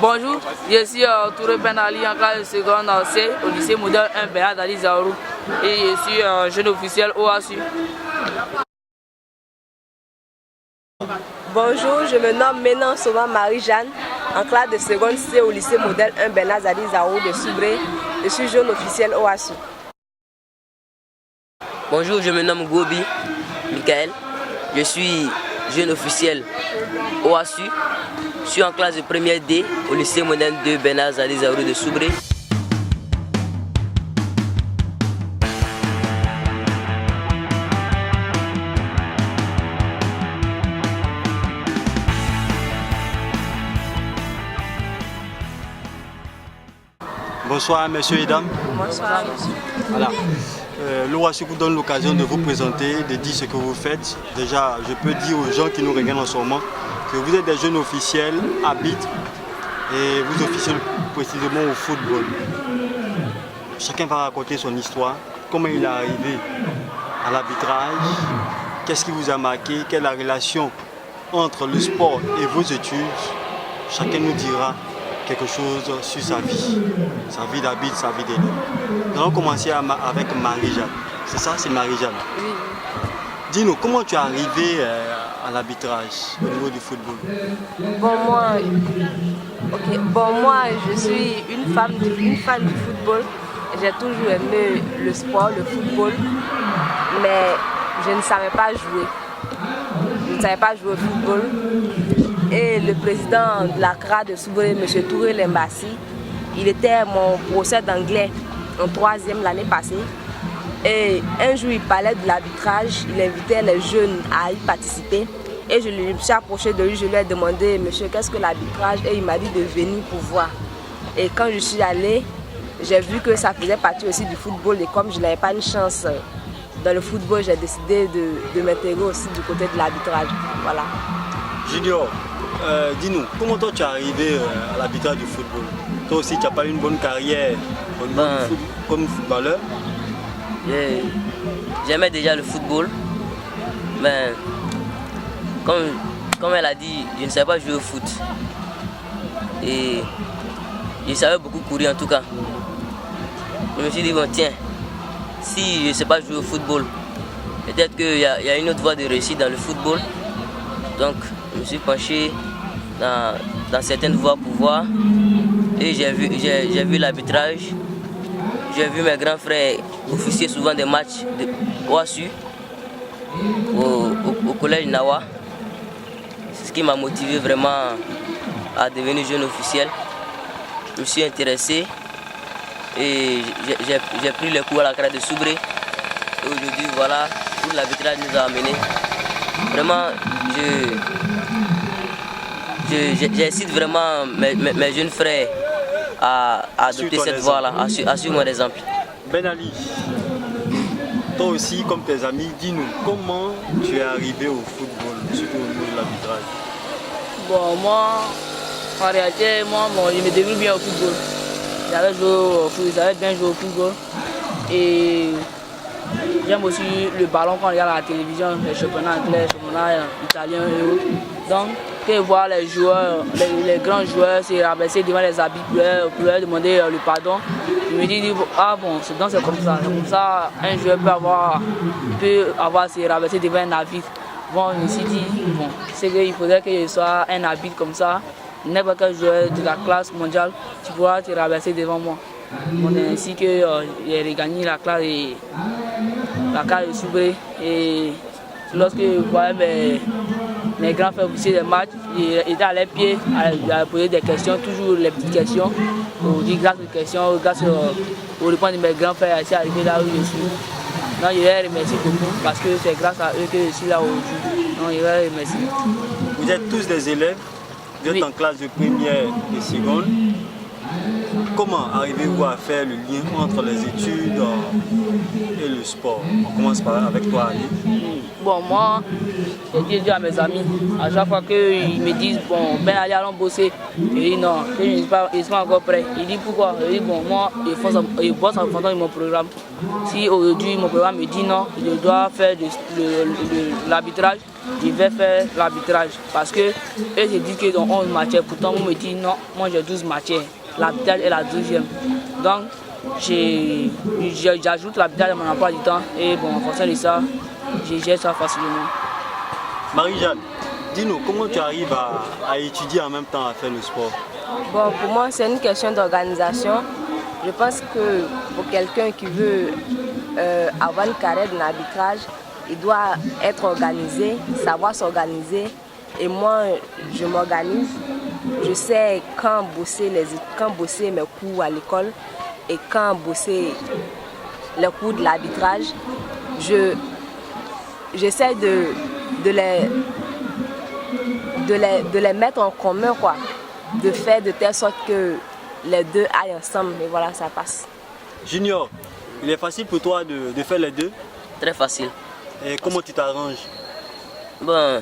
Bonjour, je suis Touré Ben Ali en classe de seconde C au lycée modèle 1 Béat Ali Zaourou et je suis jeune officiel OASU. Bonjour, je me nomme Ménan Soma Marie-Jeanne, en classe de seconde C au lycée modèle 1 Béat Ali Zaourou de Soubré. Je suis jeune officiel OASU. Bonjour, je me nomme Gobi Michael, je suis jeune officiel OASU. Je suis en classe de première D au lycée moderne 2 Béat Ali Zaourou de Soubré. Bonsoir messieurs et dames. Bonsoir monsieur. Voilà. L'OASU vous donne l'occasion de vous présenter, de dire ce que vous faites. Déjà, je peux dire aux gens qui nous regardent en ce moment que vous êtes des jeunes officiels à BIT et vous officiez précisément au football. Chacun va raconter son histoire, comment il est arrivé à l'arbitrage, qu'est-ce qui vous a marqué, quelle est la relation entre le sport et vos études. Chacun nous dira quelque chose sur sa vie d'habit, sa vie d'élève. Nous allons commencer avec Marie-Jeanne. C'est ça, c'est Marie-Jeanne. Oui. Dis-nous, comment tu es arrivée à l'arbitrage au niveau du football? Moi, je suis une fan du football. J'ai toujours aimé le sport, le football, mais je ne savais pas jouer. Je ne savais pas jouer au football. Et le président de la CRA de Soubré, M. Touré Lembassi, il était mon professeur d'anglais en 3e l'année passée. Et un jour, il parlait de l'arbitrage, il invitait les jeunes à y participer. Et je me suis approché de lui, je lui ai demandé, monsieur, qu'est-ce que l'arbitrage? Et il m'a dit de venir pour voir. Et quand je suis allée, j'ai vu que ça faisait partie aussi du football. Et comme je n'avais pas une chance dans le football, j'ai décidé de m'intégrer aussi du côté de l'arbitrage. Voilà. Junior, dis-nous, comment toi tu es arrivé à l'arbitrage du football? Toi aussi, tu n'as pas eu une bonne carrière comme footballeur? J'aimais déjà le football, mais comme elle a dit, je ne savais pas jouer au foot. Et je savais beaucoup courir en tout cas. Je me suis dit, bon tiens, si je ne sais pas jouer au football, peut-être qu'il y a une autre voie de réussite dans le football. Donc je me suis penché dans certaines voies pour voir. Et j'ai vu l'arbitrage. J'ai vu mes grands frères officier souvent des matchs de OASU au collège Nawa. C'est ce qui m'a motivé vraiment à devenir jeune officiel. Je me suis intéressé et j'ai pris les cours à la CRA de Soubré. Et aujourd'hui, voilà où l'arbitrage nous a amenés. Vraiment, j'incite vraiment mes jeunes frères à adopter cette voie-là, à suivre mon exemple. Ben Ali, toi aussi, comme tes amis, dis-nous, comment tu es arrivé au football, surtout au niveau de l'arbitrage? Bon, moi, en réalité, je me débrouille bien au football. J'avais bien joué au football. Et j'aime aussi le ballon quand on regarde à la télévision, les championnats anglais, les championnats italiens et autres. Donc, quand je vois les joueurs, les grands joueurs se rabaisser devant les arbitres pour leur demander le pardon, je me dis, ah bon, c'est comme ça. C'est comme ça, un joueur peut avoir se rabaisser devant un arbitre. Bon, je me suis dit, bon, c'est qu'il faudrait que je sois un arbitre comme ça. N'importe quel joueur de la classe mondiale, tu pourras te rabaisser devant moi. Bon, ainsi que j'ai regagné la classe de Soubré. Et lorsque je voyais mes grands frères officiers des matchs, ils étaient à leurs pieds, à poser des questions, toujours les petites questions. Aujourd'hui, grâce aux questions, grâce aux réponses de mes grands frères, c'est arrivé là où je suis. Donc, je les remercie beaucoup parce que c'est grâce à eux que je suis là aujourd'hui. Donc, je les remercie. Vous êtes tous des élèves, vous êtes en classe de première et seconde. Comment arrivez-vous à faire le lien entre les études et le sport? On commence avec toi, Ali. Bon, moi, j'ai dit à mes amis, à chaque fois qu'ils me disent, bon, Ben Ali, allons bosser. Je dis non, je ne suis pas encore prêt. Il dit pourquoi? Je dis bon, moi, je bosse en fonction de mon programme. Si aujourd'hui mon programme me dit non, je dois faire de l'arbitrage, je vais faire l'arbitrage. Parce que eux se disent qu'ils ont 11 matières. Pourtant, on me dit non, moi j'ai 12 matières. L'arbitrage est la 12e. Donc, j'ajoute l'arbitrage à mon emploi du temps. Et bon, en fonction de ça, je gère ça facilement. Marie-Jeanne, dis-nous, comment tu arrives à étudier en même temps à faire le sport? Bon, pour moi, c'est une question d'organisation. Je pense que pour quelqu'un qui veut avoir une carrière dans l'arbitrage, il doit être organisé, savoir s'organiser. Et moi, je m'organise. Je sais quand bosser mes cours à l'école et quand bosser les cours de l'arbitrage. J'essaie de les mettre en commun, quoi. De faire de telle sorte que les deux aillent ensemble et voilà, ça passe. Junior, il est facile pour toi de faire les deux? Très facile. Et comment tu t'arranges? Bon,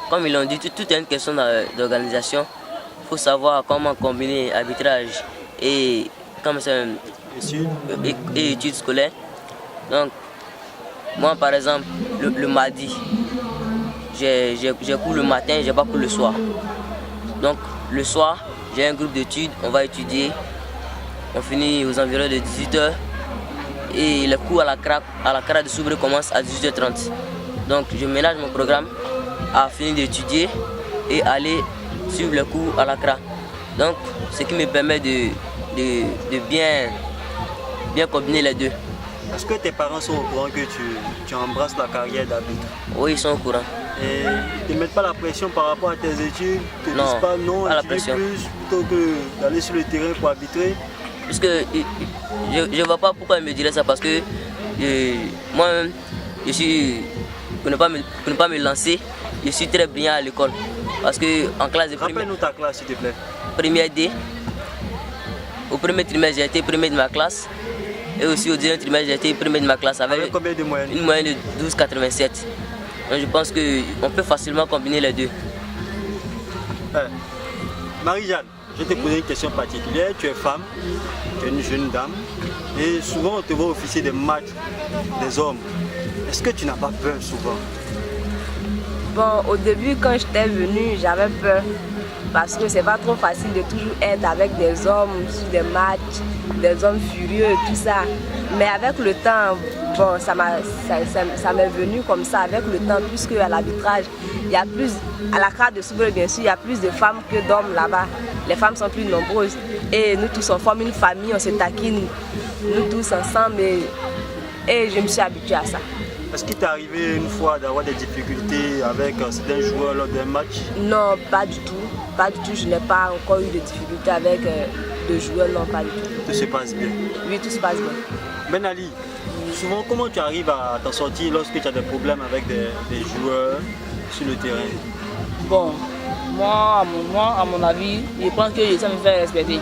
comme ils l'ont dit, tout est une question d'organisation. Il faut savoir comment combiner arbitrage et études scolaires. Donc, moi par exemple, le mardi, j'ai cours le matin, j'ai pas cours le soir. Donc, le soir, j'ai un groupe d'études, on va étudier. On finit aux environs de 18h. Et le cours à la CRA de Soubré commence à 18h30. Donc, je ménage mon programme à finir d'étudier et aller suivre le cours à la CRA. Donc, ce qui me permet de bien combiner les deux. Est-ce que tes parents sont au courant que tu embrasses la carrière d'arbitre? Oui, ils sont au courant. Et ils ne mettent pas la pression par rapport à tes études? Ils ne te disent pas non, pas la étudier pression. plus plutôt que d'aller sur le terrain pour arbitrer? Parce que je ne vois pas pourquoi ils me diraient ça, parce que moi-même, pour ne pas me lancer, je suis très brillant à l'école. Parce que en classe de première... Rappelle-nous ta classe, s'il te plaît. Première D. Au premier trimestre, j'ai été premier de ma classe. Et aussi au deuxième trimestre, j'ai été premier de ma classe avec combien de moyenne? Une moyenne de 12,87. Donc je pense qu'on peut facilement combiner les deux. Marie-Jeanne, je vais te poser une question particulière. Tu es femme, tu es une jeune dame. Et souvent on te voit officier des matchs des hommes. Est-ce que tu n'as pas peur souvent? Bon, au début, quand j'étais venue, j'avais peur. Parce que c'est pas trop facile de toujours être avec des hommes sur des matchs, des hommes furieux et tout ça. Mais avec le temps, bon, ça m'est venu comme ça avec le temps, puisque à l'arbitrage, il y a plus, à la CRA de Soubré bien sûr, il y a plus de femmes que d'hommes là-bas. Les femmes sont plus nombreuses et nous tous on forme une famille, on se taquine, nous tous ensemble et je me suis habituée à ça. Est-ce qu'il t'est arrivé une fois d'avoir des difficultés avec certains joueurs lors d'un match? Non, pas du tout. Pas du tout, je n'ai pas encore eu de difficultés avec de joueurs, non, pas du tout. Tout se passe bien? Oui, tout se passe bien. Ben Ali, souvent comment tu arrives à t'en sortir lorsque tu as des problèmes avec des joueurs sur le terrain? Bon, moi, à mon avis, je pense que je sais me faire respecter.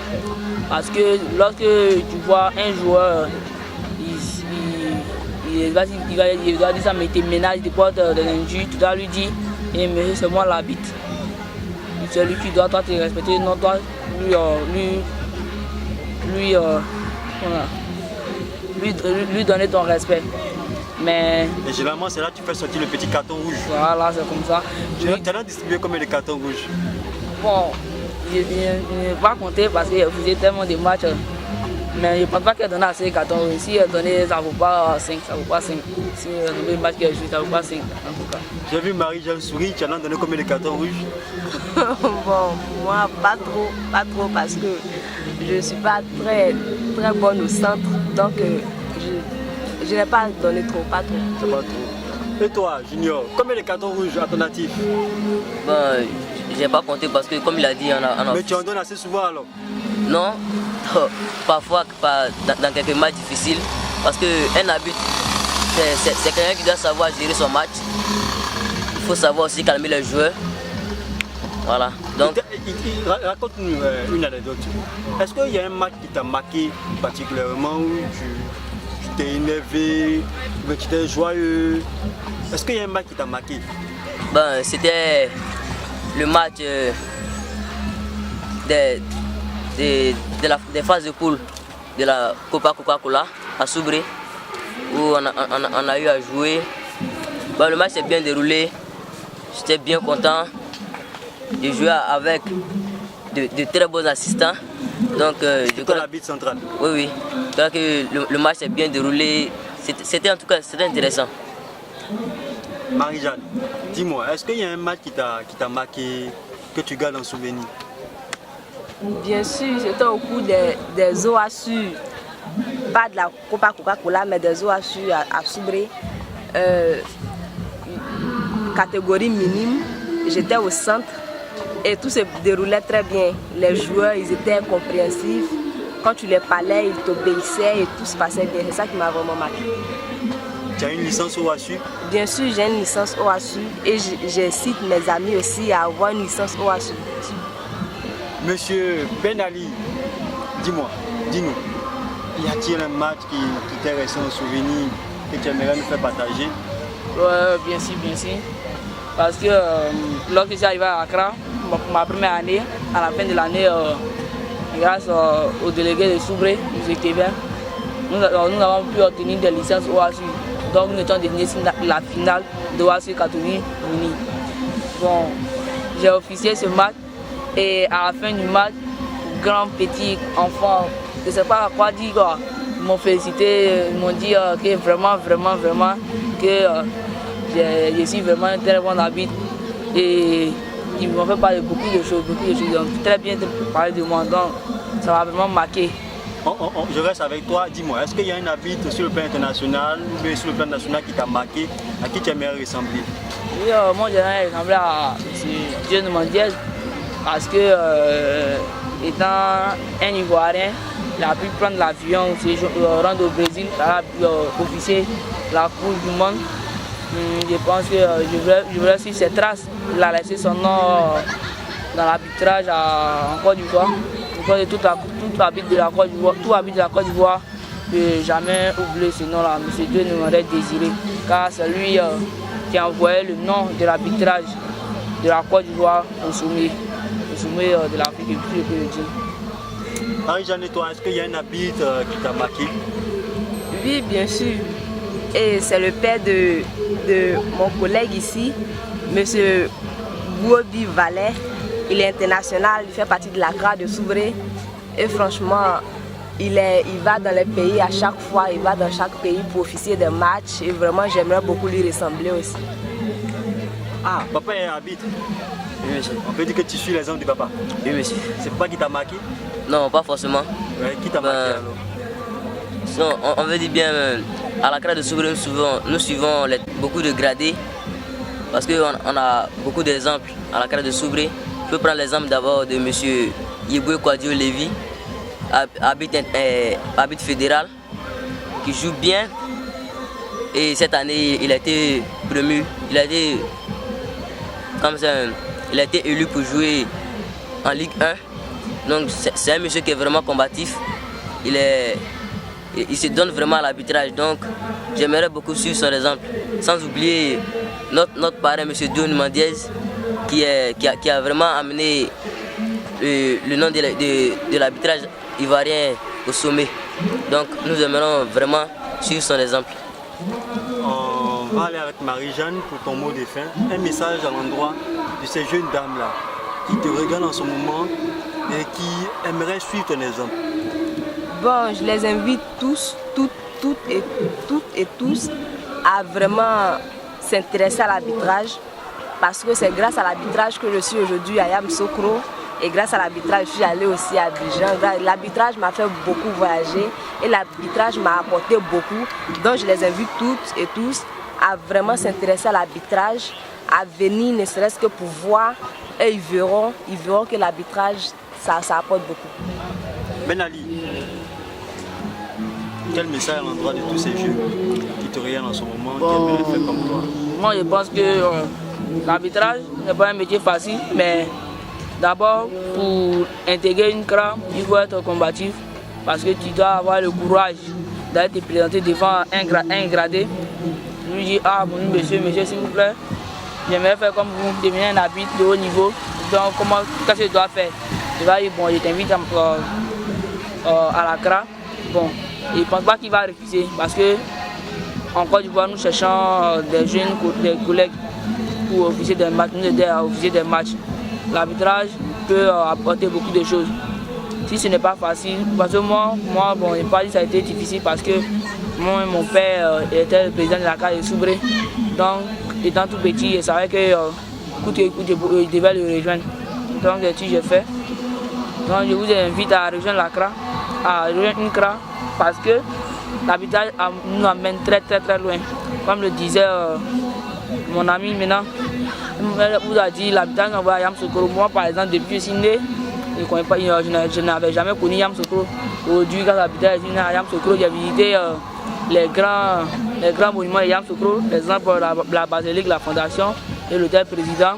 Parce que lorsque tu vois un joueur, il va dire ça, mais il ménage, il porte des injures, tu dois lui dire, et monsieur, c'est moi l'arbitre. C'est lui qui doit toi te respecter, non toi lui donner ton respect. Mais et généralement c'est là que tu fais sortir le petit carton rouge. Voilà, c'est comme ça. Tu as distribué combien de cartons rouges? Bon, je ne vais pas compter parce qu'il faisait tellement de matchs. Mais je ne pense pas qu'elle donne assez de cartons rouges. Si elle donnait, ça ne vaut pas 5, ça ne vaut pas 5. Si elle donnait le match qu'elle joue, ça ne vaut pas 5 en tout cas. J'ai vu Marie-Jeanne sourire, tu en as donné combien de cartons rouges? Bon, moi pas trop parce que je ne suis pas très bonne au centre. Donc je n'ai pas donné trop, pas trop. C'est pas trop. Et toi, Junior, combien de cartons rouges à ton actif? Bon, je n'ai pas compté parce que comme il a dit, on a... Mais tu en donnes assez souvent alors? Non, parfois dans quelques matchs difficiles, parce qu'un arbitre, c'est quelqu'un qui doit savoir gérer son match. Il faut savoir aussi calmer les joueurs. Voilà. Donc, raconte-nous une anecdote. Est-ce qu'il y a un match qui t'a marqué particulièrement où tu t'es énervé, où tu étais joyeux? Est-ce qu'il y a un match qui t'a marqué? Ben, c'était le match des phases de poule de la Coca-Cola à Soubré, où on a eu à jouer. Ben, le match s'est bien déroulé. j'étais bien content. Je jouais avec de très bons assistants. Donc, je crois l'arbitre central. Oui, oui. Donc, le match s'est bien déroulé. C'était en tout cas intéressant. Marie-Jeanne, dis-moi, est-ce qu'il y a un match qui t'a marqué, que tu gardes en souvenir? Bien sûr, c'était au cours des OASU, pas de la Copa Coca-Cola, mais des OASU à Soubré, catégorie minime. J'étais au centre et tout se déroulait très bien. Les joueurs, ils étaient compréhensifs. Quand tu les parlais, ils t'obéissaient et tout se passait bien. C'est ça qui m'a vraiment marqué. Tu as une licence OASU? Bien sûr, j'ai une licence OASU et j'incite mes amis aussi à avoir une licence OASU. Monsieur Ben Ali, dis-moi, dis-nous, y a-t-il un match qui t'est resté en souvenir que tu aimerais nous faire partager? Ouais, bien sûr, bien sûr. Parce que lorsque je suis arrivé à Accra, ma première année, à la fin de l'année, grâce au délégué de Soubré, M. Kébert, nous avons pu obtenir des licences OASU. Donc nous étions devenus la finale de OASU catégorie mini. Bon, j'ai officié ce match et à la fin du match, grands, petits, enfants, je ne sais pas quoi dire, quoi. Ils m'ont félicité, ils m'ont dit que vraiment, que je suis vraiment un très bon arbitre. Et ils m'ont fait parler de beaucoup de choses. Ils ont très bien parlé de moi, donc ça m'a vraiment marqué. Je reste avec toi, dis-moi, est-ce qu'il y a un arbitre sur le plan international ou sur le plan national qui t'a marqué, à qui tu aimerais ressembler? Oui, moi j'aimerais ressembler à M. Dieu Mandiez parce que étant un Ivoirien, il a pu prendre l'avion, se rendre au Brésil, il a officier la Coupe du Monde. Je pense que je voudrais suivre ses traces. Il a laissé son nom dans l'arbitrage en Côte d'Ivoire. Tout arbitre de la Côte d'Ivoire, ne jamais oublier ce nom-là, M. Dieu Mandiez Désiré, car c'est lui qui a envoyé le nom de l'arbitrage de la Côte d'Ivoire au sommet de l'Afrique, et puis je peux le dire. Marie-Jeanne, et toi, est-ce qu'il y a un arbitre qui t'a marqué? Oui, bien sûr. Et c'est le père de mon collègue ici, M. Bouobi Valais. Il est international, il fait partie de la CRA de Soubré. Et franchement, il va dans les pays à chaque fois, il va dans chaque pays pour officier des matchs. Et vraiment, j'aimerais beaucoup lui ressembler aussi. Ah, papa est arbitre? Oui, monsieur. On peut dire que tu suis l'exemple du papa? Oui, monsieur. C'est papa qui t'a marqué? Non, pas forcément. Ouais, qui t'a marqué alors? Sinon, on veut dire bien, à la CRA de Soubré, nous suivons beaucoup de gradés. Parce qu'on a beaucoup d'exemples à la CRA de Soubré. Je peux prendre l'exemple d'abord de M. Yeboué Kwadio Lévy, arbitre fédéral, qui joue bien. Et cette année, il a été promu. Il a été élu pour jouer en Ligue 1. Donc c'est un monsieur qui est vraiment combatif. Il se donne vraiment à l'arbitrage. Donc j'aimerais beaucoup suivre son exemple. Sans oublier notre parrain, M. Dieu Mandiez, qui a vraiment amené le nom de l'arbitrage ivoirien au sommet. Donc nous aimerons vraiment suivre son exemple. On va aller avec Marie-Jeanne pour ton mot de fin. Un message à l'endroit de ces jeunes dames-là qui te regardent en ce moment et qui aimeraient suivre ton exemple. Bon, je les invite toutes et tous à vraiment s'intéresser à l'arbitrage. Parce que c'est grâce à l'arbitrage que je suis aujourd'hui à Yamoussoukro et grâce à l'arbitrage, je suis allée aussi à Abidjan. L'arbitrage m'a fait beaucoup voyager et l'arbitrage m'a apporté beaucoup. Donc je les invite toutes et tous à vraiment s'intéresser à l'arbitrage, à venir ne serait-ce que pour voir et ils verront que l'arbitrage, ça apporte beaucoup. Ben Ali, quel message à l'endroit de tous ces jeunes qui te regardent en ce moment, qui aimeraient faire comme toi? Moi je pense que l'arbitrage n'est pas un métier facile, mais d'abord pour intégrer une CRA, il faut être combatif parce que tu dois avoir le courage d'aller te présenter devant un gradé. Lui dit monsieur s'il vous plaît, j'aimerais faire comme vous, devenir un arbitre de haut niveau. Donc qu'est-ce que je dois faire? Je vais dire bon, je t'invite à la CRA. Bon, il ne pense pas qu'il va refuser parce que en Côte d'Ivoire nous cherchons des jeunes collègues pour officier des matchs, nous aider à officier des matchs. L'arbitrage peut apporter beaucoup de choses. Si ce n'est pas facile, parce que moi bon, je n'ai pas dit que ça a été difficile parce que mon père était le président de la CRA de Soubré. Donc, étant tout petit, je savais que je devais le rejoindre. Donc, c'est ce que j'ai fait. Donc, je vous invite à rejoindre la CRA, à rejoindre une CRA, parce que l'arbitrage nous amène très loin. Comme le disait mon ami maintenant, elle vous a dit l'arbitrage nous envoie à Yamoussoukro. Moi, par exemple, depuis que je suis né, je n'avais jamais connu Yamoussoukro. Aujourd'hui, quand l'arbitrage est venu à Yamoussoukro, j'ai visité les grands monuments de Yamoussoukro, par exemple la basilique, la fondation et l'hôtel président.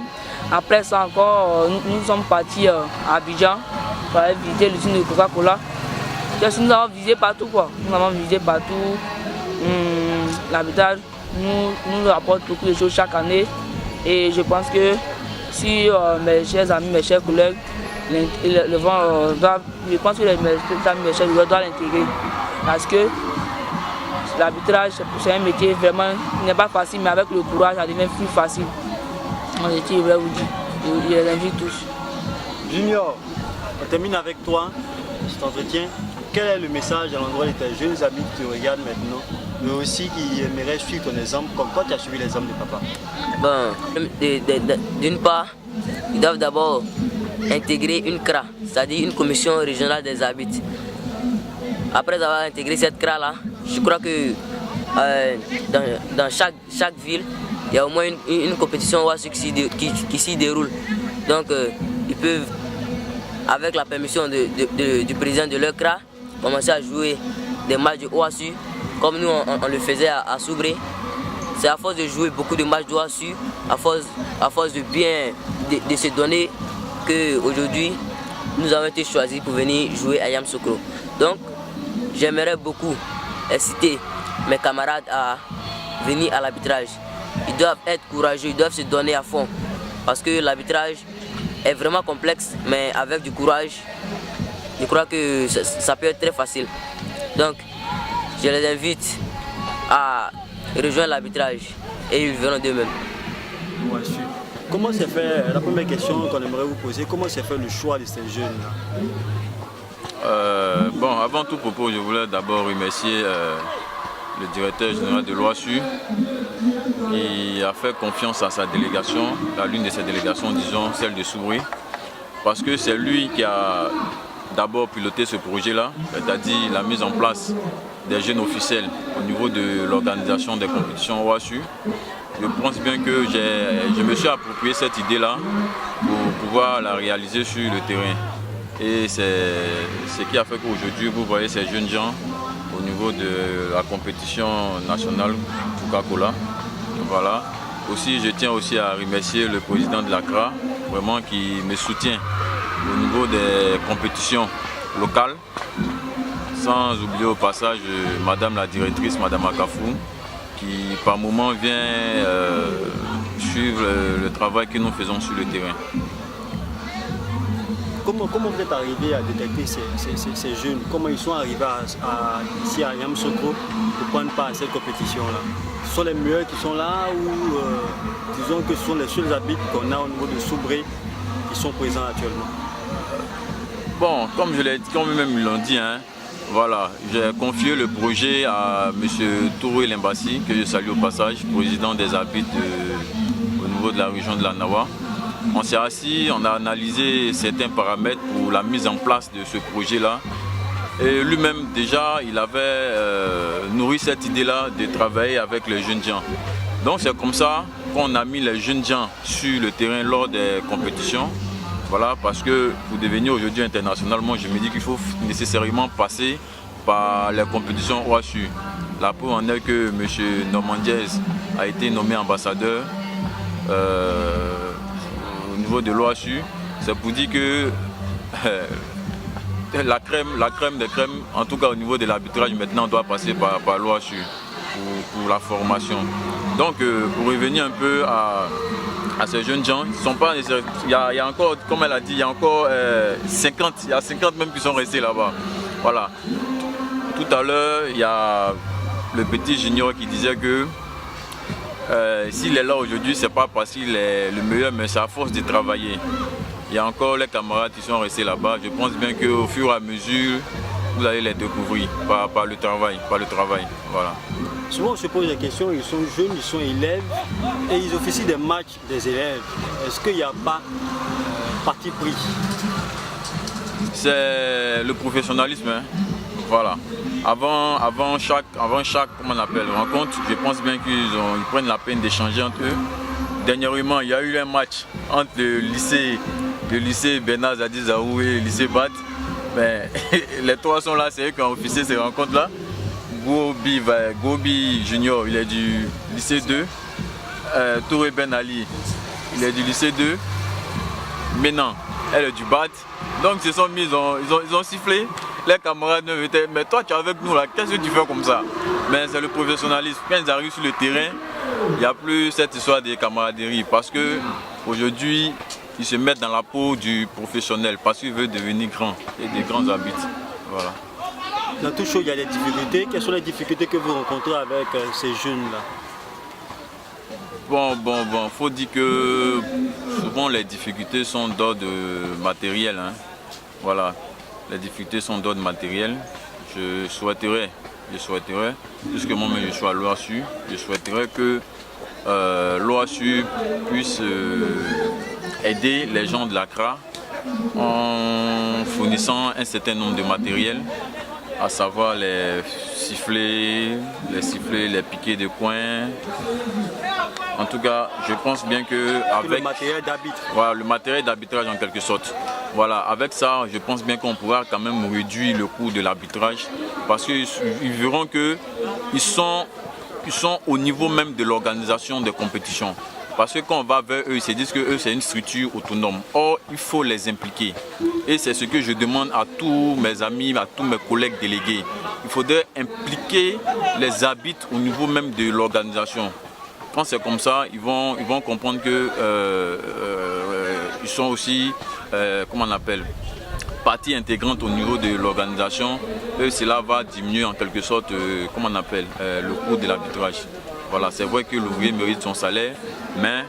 Après ça encore, nous sommes partis à Abidjan pour aller visiter l'usine de Coca-Cola. Nous avons visité partout quoi. Nous avons visité partout. L'arbitrage nous apporte beaucoup de choses chaque année. Et je pense que si mes chers amis, mes chers collègues, je pense que mes chers amis, mes chers collègues doivent l'intégrer. Parce que l'arbitrage, c'est un métier vraiment qui n'est pas facile, mais avec le courage, ça devient plus facile. Mon métier, je vais vous dire, je les invite tous. Junior, on termine avec toi cet entretien. Quel est le message à l'endroit de tes jeunes amis qui te regardent maintenant, mais aussi qui aimeraient suivre ton exemple, comme toi tu as suivi l'exemple de papa? Bon, d'une part, ils doivent d'abord intégrer une CRA, c'est-à-dire une commission régionale des arbitres. Après avoir intégré cette CRA-là, je crois que dans chaque ville, il y a au moins une compétition qui s'y déroule. Donc, ils peuvent, avec la permission du président de leur CRA, commencer à jouer des matchs de OASU, comme nous on le faisait à Soubré. C'est à force de jouer beaucoup de matchs de OASU, à force de se donner qu'aujourd'hui, nous avons été choisis pour venir jouer à Yamoussoukro. Donc, j'aimerais beaucoup inciter mes camarades à venir à l'arbitrage. Ils doivent être courageux, ils doivent se donner à fond. Parce que l'arbitrage est vraiment complexe, mais avec du courage, je crois que ça peut être très facile. Donc, je les invite à rejoindre l'arbitrage et ils verront d'eux-mêmes. Ouais, comment s'est fait, la première question qu'on aimerait vous poser, comment s'est fait le choix de ces jeunes-là? Bon, avant tout propos, je voulais d'abord remercier le directeur général de l'OASU qui a fait confiance à sa délégation, à l'une de ses délégations, disons celle de Soubré, parce que c'est lui qui a d'abord piloté ce projet-là, c'est-à-dire la mise en place des jeunes officiels au niveau de l'organisation des compétitions OASU. Je pense bien que je me suis approprié cette idée-là pour pouvoir la réaliser sur le terrain. Et c'est ce qui a fait qu'aujourd'hui, vous voyez ces jeunes gens au niveau de la compétition nationale Coca-Cola. Voilà. Aussi, je tiens aussi à remercier le président de la CRA, vraiment qui me soutient au niveau des compétitions locales. Sans oublier au passage madame la directrice, madame Akafou, qui par moment vient suivre le travail que nous faisons sur le terrain. Comment vous êtes arrivé à détecter ces jeunes? Comment ils sont arrivés ici à Yamoussoukro pour prendre part à cette compétition-là? Ce sont les meilleurs qui sont là ou disons que ce sont les seuls arbitres qu'on a au niveau de Soubré qui sont présents actuellement? Bon, comme je l'ai dit, comme eux-mêmes ils l'ont dit, hein, voilà, j'ai confié le projet à M. Touré Limbassi, que je salue au passage, président des arbitres au niveau de la région de la Nawa. On s'est assis, on a analysé certains paramètres pour la mise en place de ce projet-là. Et lui-même, déjà, il avait nourri cette idée-là de travailler avec les jeunes gens. Donc c'est comme ça qu'on a mis les jeunes gens sur le terrain lors des compétitions. Voilà, parce que pour devenir aujourd'hui international, moi je me dis qu'il faut nécessairement passer par les compétitions OASU. La preuve en est que M. Normandiez a été nommé ambassadeur au niveau de l'OASU. C'est pour dire que la crème des crèmes, en tout cas au niveau de l'arbitrage, maintenant doit passer par l'OASU pour la formation. Donc pour revenir un peu à ces jeunes gens, ils sont pas, il y a encore, comme elle a dit, il y a encore 50 même qui sont restés là-bas. Voilà. Tout à l'heure, il y a le petit junior qui disait que s'il est là aujourd'hui, c'est pas parce qu'il est le meilleur, mais c'est à force de travailler. Il y a encore les camarades qui sont restés là-bas. Je pense bien qu'au fur et à mesure, vous allez les découvrir par le travail. Voilà. Souvent on se pose des questions, ils sont jeunes, ils sont élèves et ils officient des matchs des élèves. Est-ce qu'il n'y a pas parti pris? C'est le professionnalisme. Hein. Voilà. Avant chaque comment on appelle, rencontre, je pense bien qu'ils prennent la peine d'échanger entre eux. Dernièrement, il y a eu un match entre le lycée Bernard Zadi Zaou et le lycée Bat. Mais les trois sont là, c'est eux qui ont officié ces rencontres-là. Gobi Junior, il est du lycée 2. Touré Ben Ali, il est du lycée 2. Maintenant, elle est du BAT. Donc ils se sont mis, ils ont sifflé. Les camarades me étaient, mais toi tu es avec nous là, qu'est-ce que tu fais comme ça? Mais c'est le professionnalisme. Quand ils arrivent sur le terrain, il n'y a plus cette histoire de camaraderie. Parce qu'aujourd'hui, ils se mettent dans la peau du professionnel parce qu'ils veulent devenir grands et des grands arbitres. Voilà. Dans toute chose, il y a des difficultés. Quelles sont les difficultés que vous rencontrez avec ces jeunes-là? Bon, faut dire que souvent les difficultés sont d'ordre matériel. Hein. Voilà, les difficultés sont d'ordre matériel. Je souhaiterais, puisque moi-même je suis à l'OASU, je souhaiterais que l'OASU puisse aider les gens de l'Accra en fournissant un certain nombre de matériel, à savoir les sifflets, les piquets de coin. En tout cas, je pense bien que avec le matériel d'arbitre. Voilà, le matériel d'arbitrage en quelque sorte. Voilà, avec ça, je pense bien qu'on pourra quand même réduire le coût de l'arbitrage parce qu'ils verront qu'ils sont au niveau même de l'organisation des compétitions. Parce que quand on va vers eux, ils se disent que eux c'est une structure autonome. Or, il faut les impliquer. Et c'est ce que je demande à tous mes amis, à tous mes collègues délégués. Il faudrait impliquer les arbitres au niveau même de l'organisation. Quand c'est comme ça, ils vont comprendre que ils sont aussi, comment on appelle, partie intégrante au niveau de l'organisation. Et cela va diminuer en quelque sorte, comment on appelle, le coût de l'arbitrage. Voilà, c'est vrai que l'ouvrier mérite son salaire, mais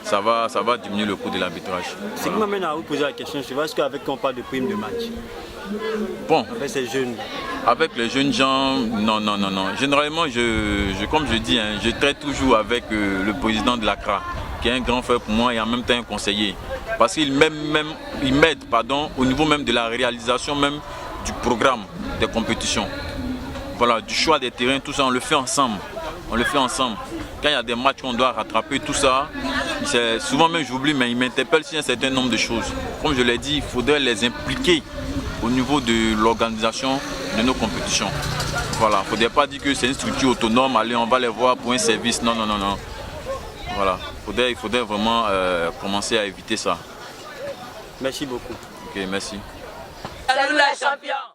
ça va diminuer le coût de l'arbitrage. Ce qui m'amène à vous poser la question, c'est est-ce qu'avec on parle de prime de match? Bon. Avec ces jeunes. Avec les jeunes gens, non. Généralement, comme je dis, hein, je traite toujours avec le président de l'Accra, qui est un grand frère pour moi et en même temps un conseiller. Parce qu'il m'aide au niveau même de la réalisation même du programme des compétitions. Voilà, du choix des terrains, tout ça, on le fait ensemble. Quand il y a des matchs qu'on doit rattraper, tout ça, souvent même j'oublie, mais il m'interpelle sur un certain nombre de choses. Comme je l'ai dit, il faudrait les impliquer au niveau de l'organisation de nos compétitions. Voilà, il ne faudrait pas dire que c'est une structure autonome, allez, on va les voir pour un service. Non. Voilà, il faudrait vraiment commencer à éviter ça. Merci beaucoup. Ok, merci. Salut les champions!